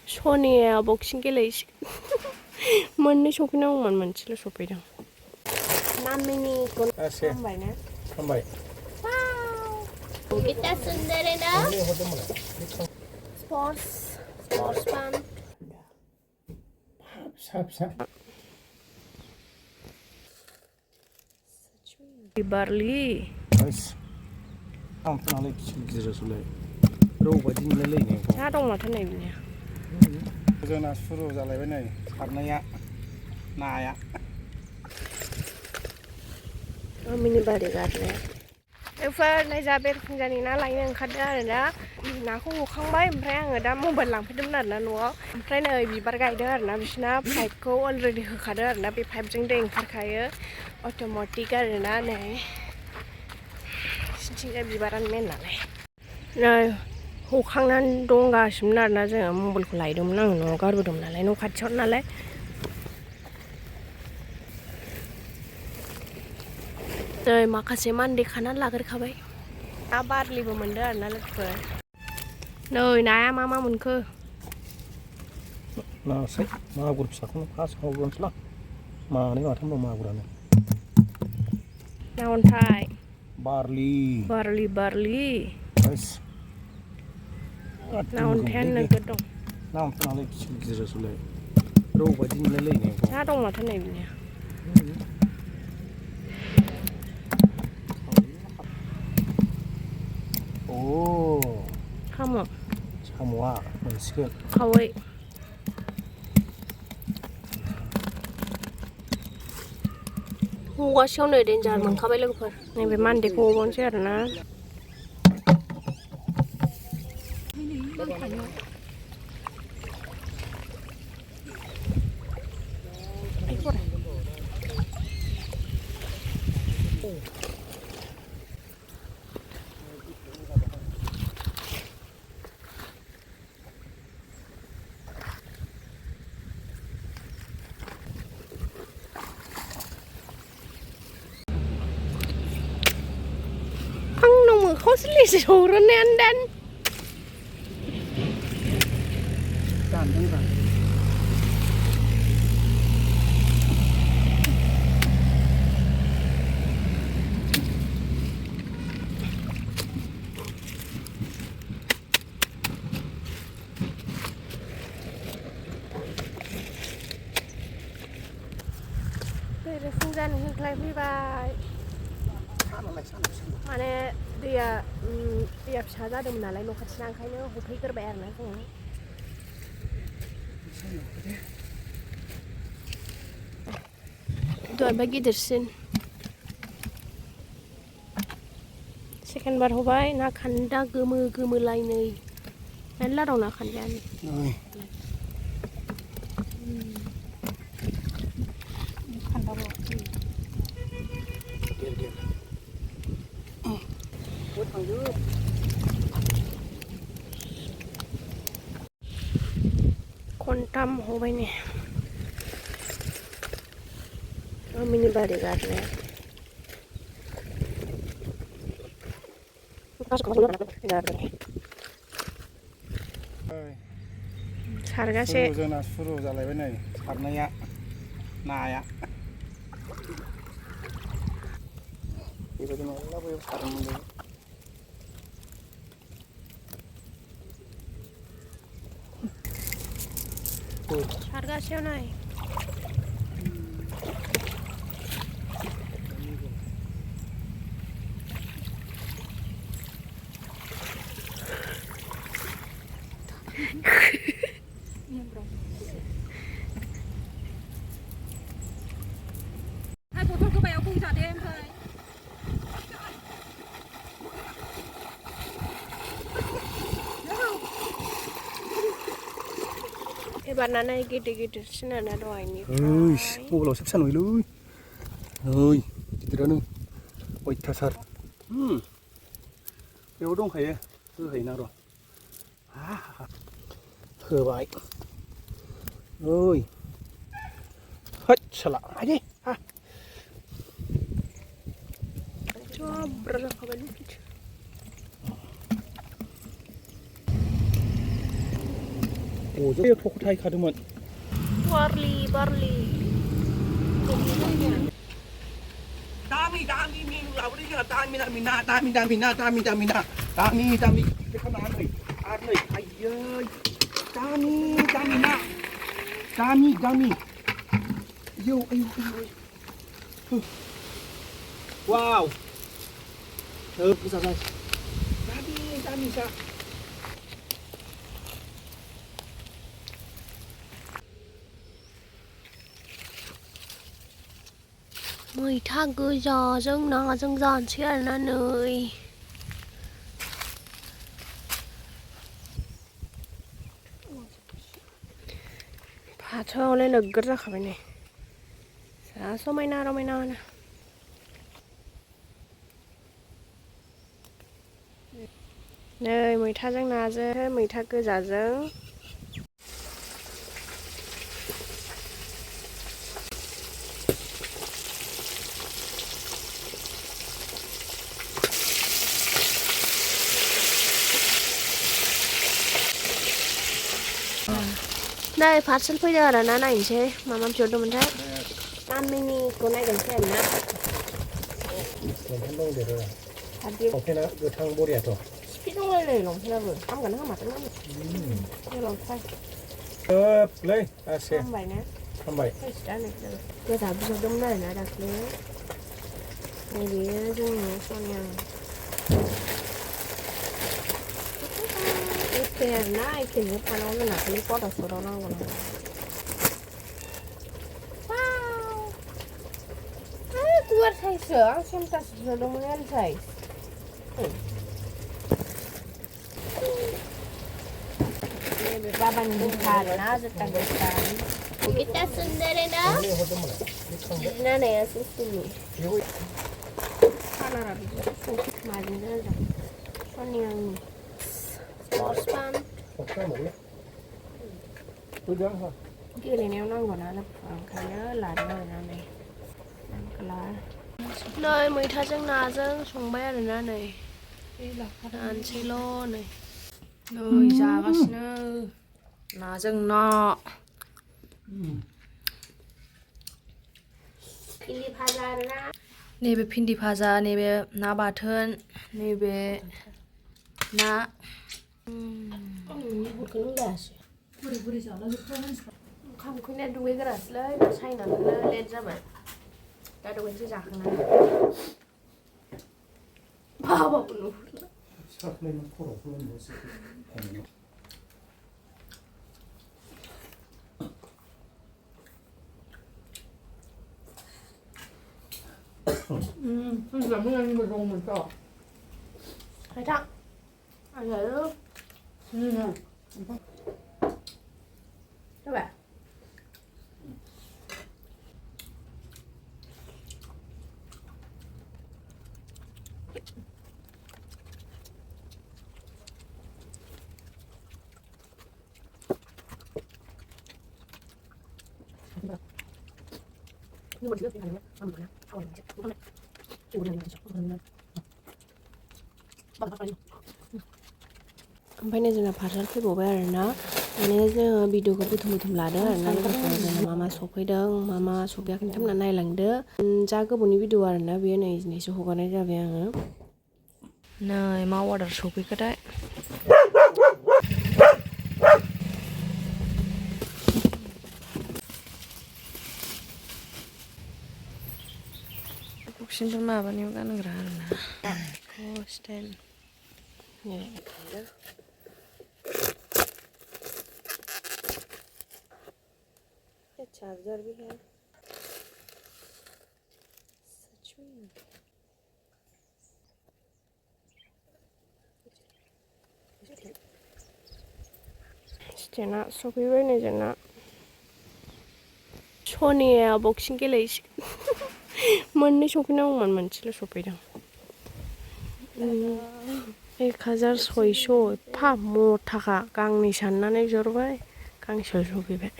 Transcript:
सनिया बक्सिं गेलेसिगोन मोननै सफैनांगौमोन मोनसेल' सफैदों नामिनिखौ खालामबाय ना खालामबाय kita sendiri dah sports fan फिसा di Barli आं फुङावलाय गिदिरसोलाय रौ बायदि मोनलायलायनाय सा दं माथो नै बिनिया जोंना सुरु जालायबाय नै सारनाया नाया मिनि बारि गारनाया बेफोर नै जा बेरफुंजानि ना लायनो ओंखारदों आरो ना नाखौ हखांबाय ओमफ्राय आङो दा मबाइल लांफैदोंमोन आरो ना न'आव ओमफ्राय नै बिबार गायदों आरो ना बिसोरना पाइपखौ अलरेडि होखादों आरो ना बे पाइपजों दै ओंखारखायो अट'मेटिक आरो ना नै बिसोरथिंजाय बिबारानो मेन नालाय नै हखांनानै दंगासिनोमोन आरो ना जोङो मबाइलखौ लायदोंमोन आङो न'आव गारबोदोंमोन नालाय न' खाथियावनो नालाय नै माखासे मानदे खानानै लाग्रोखाबाय ना बारलिबो मोनदों आरो ना लोगोफोर नै नाया मा मोनखो नास्राय मागुर फिसाखौनो फार्स्ट हगारनोसैलां मानै माथाम दं मागुरानो ना अन्थाइ बारलि ना अन्थायानो नोगोद दं ना अन्थाइनालाय गिदिरसोलाय रौ बायदि मोनलायलायनाय सा दं माथो नै बिनिया साम'आ मोनसिगोन खावै हगासेयाव नै देन्जार मोनखाबाय लोगोफोर नैबे मान्देखौ हगारनोसै आरो ना Koslis urunan dan beresin होख्लाय फैबाय माने दैया फिसा जादोंमोन नालाय न' खाथिना ओंखायनो हफैग्रोबाय आरो ना जोङो दहायबा गिदिरसिन सेकेन्ड बार हबाय ना खान्दा गोमो लायनै मेरला दं ना खान्दायानो खनथाम हबाय ने मिनि बारि गारनाया सारगासे जोंना सुरु जालायबाय नै सारनाया नाया बेबायदि मेरला बैयाव सारोमोन सारगासेयाव नाय hai botolखौ बायाव बुंजादे ओमफ्राय एबारना नाय गिदिरसिन आरोना दहायनिफ्राय मबाइलावसो फिसा नुयोलै ओइ गिदिरानो अयथासार बेयाव दंखायो होहैना र' होबाय ओइ होद साला आइदे जब्रा जाखाबाय 오, 저 포크타이 카드만. barley Dami minu lah, boleh kena dami kita kena ambil, ayah, dami, yo, wow, bisa guys, dami sah. mùi thang cứ giò dâng nó dâng giòn chứ là nó nơi phá cho lên được gất ra khỏi bên này xá số mấy nào nè nơi mùi tha dâng nà dơ mùi tha cứ giả dâng đây phát sân bây giờ là nó này chứ mà mắm chuột đâu mình thấy ăn mini cô này cần xem nè thật gì 오케이 나 그탕 머리야 또.พี่ต้องเลยเลยหลงพี่เราเลยทำกันทั้งหมดทั้งนั้นนี่ลองใส่ เลยอาเซีย ทำใบนะ ทำไม ใส่ด้านนี้เลยเพื่อถามพี่เราต้องได้นะดักเลี้ยในนี้จึงส่วนยังเป็นหน้าไอ้กินกับพาน้องมันหนักนี่ก็ตัดส่วนน้องกันว้าวตัวใส่เสือชิมตัดเสือตรงนี้ใส่Baban bukan aja tanggapan. Kita sendiri dah. Nana ya sini. Mana rabi? Mana dah? Mana yang ni? Sportsman. 오케이 먹을래? 그죠? Cái này neo nong của nó là khoảng khá nhớ là nơi nào này. Nơi mới thay chân nào chứ xuống bé rồi đó này. Ăn silo này. Nơi già quá nữa. Nó dừng nó Pindi Paza na Nebe Pindi Paza Nebe Na Baton Nebe Na Không có nên đuôi cái lấy nó xay nó lên ra vậy ta đuôi chứ giặc này bao bọc luôn 샤클레는 코로 그런 모습. 진짜 무슨 거 좋은 거 있어? Thấy thẳng ăn rồi đó các bạn nhưng mà chưa thì hành ăn một nhá thôi không này chịu được này ओमफ्राय जोंना parcel फैबावबाय आरोना माने जोङो भिडिअखौ बुथुम लादो आरोना जोंना मा मा सफैदों मा मा सफैयाखै नोंथांमोना नायलांदो जा गोबावनि भिडिअ आरोना बेयो नै दिनैसो हगारनाय जाबाय आङो नै मा अर्डार सफैखोथाय बक्सिनफोर माबानायाव गानग्रा आरोना स्टाइल चार्जर भी है सच में जेना सफैबाय नै जोंना सनिया बक्सिं गेलेसिगोन मोननै सफैनांगौमोन मोनसेल' सफैदों 1600 एफा मथाखा गांनै साननानै बिहरबाय गांसेल' सफैबाय